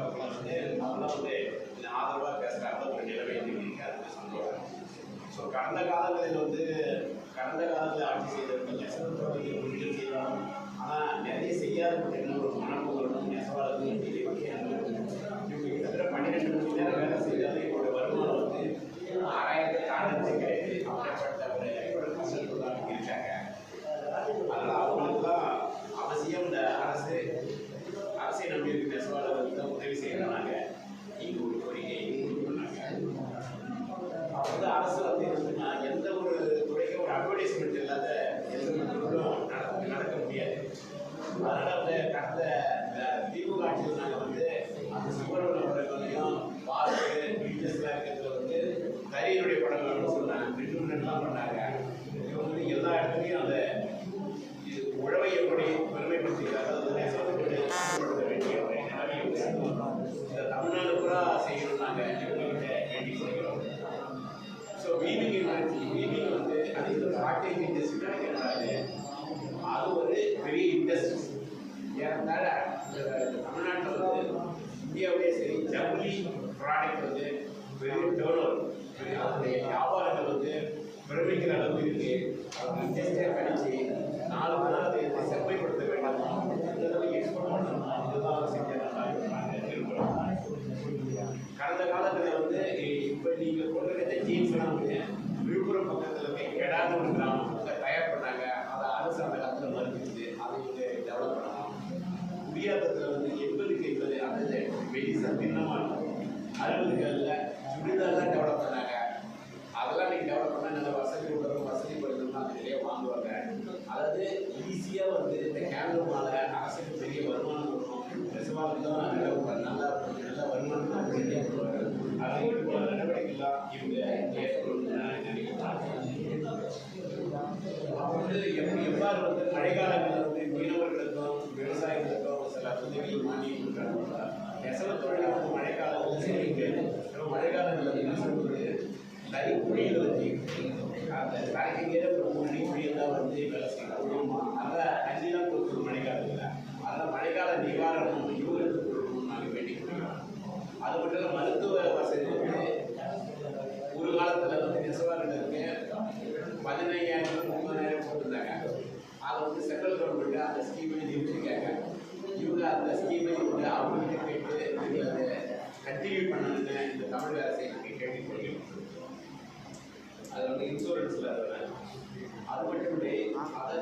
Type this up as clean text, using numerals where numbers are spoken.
பார்க்கலாம் வந்து அவங்களாம் வந்து ஆதரவாக பேசுகிறாங்க ஒரு நிலைமை இருக்கு. அதுக்கு சந்தோஷம். ஸோ கடந்த காலங்களில் ஆட்சி செய்தவர்கள் நெசவுத்துறையை உறுதி செய்தாலும் ஆனால் நிறைய செய்யாத ஒரு மனப்போர்களும் நெசவாளர்கள் இவங்க கிட்டத்தட்ட 12 மணி நேரம் வேலை செய்தாலும் இவரோட வருமானம் வந்து 6000 தாண்டது கிடையாது. அப்படிப்பட்ட ஒரு கஷ்டத்தில் தான் இருக்காங்க. அதனால் அவங்களுக்குலாம் அவசியம் இந்த அரசை நம்பி இருக்க நெசவாளர்களுக்கு தான் உதவி செய்யறாங்க. இங்கே ஒரு கோரிக்கையை பண்ணாங்க. அப்போ வந்து அரசு வந்து எந்த ஒரு துறைக்கும் ஒரு அட்வர்டைஸ்மெண்ட் இல்லாத எந்த மட்டும் நடக்க முடியாது. அதனால வந்து கடந்த திமுக ஆட்சியில் நாங்கள் வந்து அந்த சுப்பிரமணிய படங்களையும் பார்க்கு பீச்சஸ்லாம் இருக்கிறதுல வந்து கரியனுடைய படங்கள்னு சொன்னாங்க. ரிட்ரூட்மெண்ட்லாம் பண்ணாங்க. இவங்க வந்து எல்லா இடத்துலையும் அந்த உழவை எப்படி பெருமைப்படுத்திக்கிறாங்க. அது நெசவுத்துறை வேண்டிய ஒரு நிலைமையும் இதை தமிழ்நாடு பூரா செய்யணும் நாங்கள் இவங்ககிட்ட வேண்டி செய்கிறோம். ஸோ வீவிங் வந்து அது காட்டேஜ் இண்டஸ்ட்ரி நினைக்கிறாங்க. அது ஒரு பெரிய இண்டஸ்ட்ரி. ஏறத்தாழ தமிழ்நாட்டில் வந்து இந்தியாவிலே சரி ஜவுளி ப்ராடக்ட் வந்து பெரிய டேர்ன் அதனுடைய வியாபாரங்கள் வந்து பிரமிக்கிற அளவுக்கு இருக்கு. அவங்க இண்டஸ்ட்ரியாக கணிச்சு 4 நாள் அதை செம்மைப்படுத்த வேண்டும். எக்ஸ்போர்ட் பண்ணணும். இதுதான் செஞ்ச கடந்த காலத்தில் வந்து இப்போ நீங்கள் கொண்டு ஜீன்ஸ்லாம் வந்து விழுப்புரம் பக்கத்தில் இருக்க கெடாத ஒரு கிராமத்தை தயார் பண்ணாங்க. அதை அரசு அந்த காலத்தில் மறுத்துருது. அதை வந்து டெவலப் பண்ணலாம். குடியாத்தத்தில் வந்து 80 அந்த மெடிசன் தின்னமாக இருக்கும். 60களில் சுடிதார்லாம் டெவலப் பண்ணாங்க. அதெல்லாம் நீங்கள் டெவலப் பண்ணால் நல்ல வசதி படுத்தணும் அதிலேயே வாங்குவாங்க. அதாவது ஈஸியாக வந்து இந்த கேண்டல்னால அரசுக்கு பெரிய வருமானம் வரும். நெசவாளர்கள் தான் நல்ல வருமானம் தான் அதை நடவடிக்கைலாம் இவங்க ஏற்படும் வந்து எவ்வாறு வந்து மழைக்காலங்களில் வந்து மீனவர்களுக்கும் விவசாயிகளுக்கும் சில உதவி மானியம் கொடுக்குறாங்க. நெசவுத்துறையில் வந்து மழைக்காலங்களில் சரி மழைக்காலங்களில் நெசவுத்துறை நிறைய குழிகளை வச்சு அந்த கரைக்கே ஒரு 3 அடி குழியெல்லாம் வந்து வேலை செய்யணும். அதனால் தண்ணிலாம் கொடுக்கணும் மழைக்காலத்தில். அதனால் மழைக்கால நிவாரணம் இவங்களுக்கு கொடுக்கணும்னு நாங்கள் வேண்டி கொடுக்குறோம். அது மட்டும் இல்லை மருத்துவ வசதி வந்து ஒரு காலத்தில் வந்து நெசவாளர்களுக்கு 15,000 30,000 போட்டிருந்தாங்க. அதை வந்து சென்ட்ரல் கவர்மெண்ட்டு அந்த ஸ்கீமை நிறுத்திருக்காங்க. இவங்க அந்த ஸ்கீமை வந்து அவங்ககிட்ட கேட்டு அதை கண்டினியூ பண்ணணுன்னு இந்த தமிழக அரசை நாங்கள் கேட்டுக்கொள்கிறோம். அது வந்து இன்சூரன்ஸில் அது மட்டும் இல்லை அதை